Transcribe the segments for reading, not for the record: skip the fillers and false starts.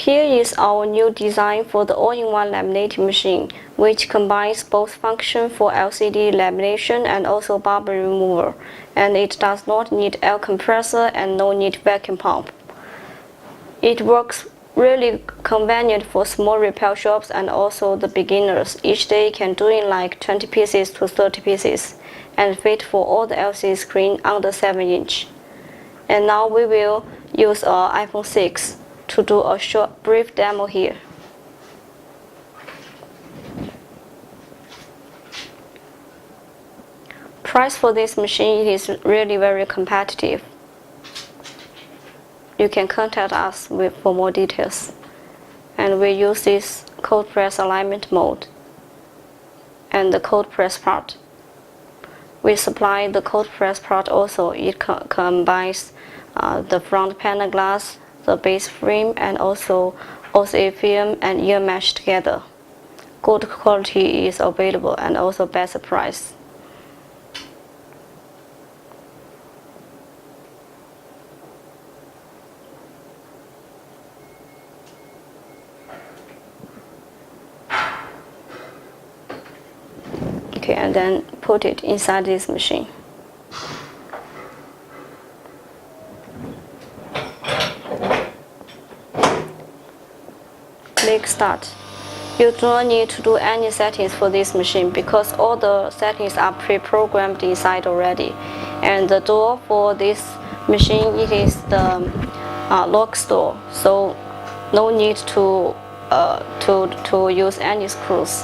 Here is our new design for the all-in-one laminating machine, which combines both function for LCD lamination and also bubble remover, and it does not need air compressor and no need vacuum pump. It works really convenient for small repair shops and also the beginners. Each day can do in like 20 pieces to 30 pieces and fit for all the LCD screen under 7 inch. And now we will use our iPhone 6 to do a short brief demo here. Price for this machine is really very competitive. You can contact us for more details. And we use this cold press alignment mode and the cold press part. We supply the cold press part also. It combines the front panel glass, the base frame, and also OCA film and ear mesh together. Good quality is available and also best price. Okay, and then put it inside this machine. Click start. You do not need to do any settings for this machine because all the settings are pre-programmed inside already. And the door for this machine, it is the lock door, so no need to use any screws.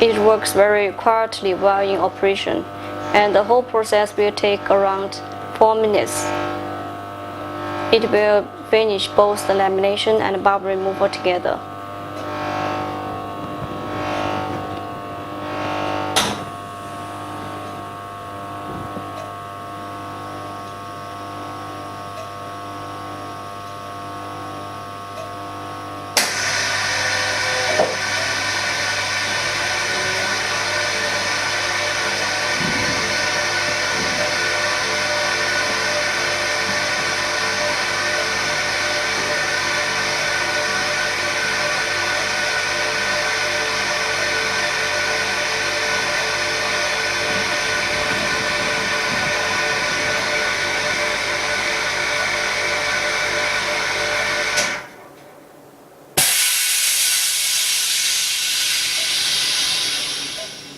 It works very quietly while in operation, and the whole process will take around 4 minutes. It will finish both the lamination and bubble removal together.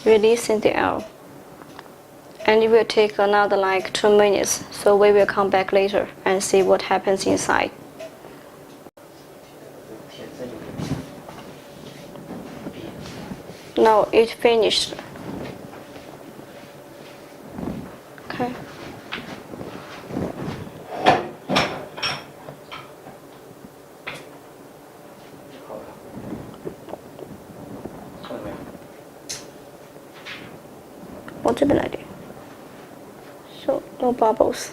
Releasing the air, and it will take another like 2 minutes, so we will come back later and see what happens inside. Now it finished. Okay. So no bubbles.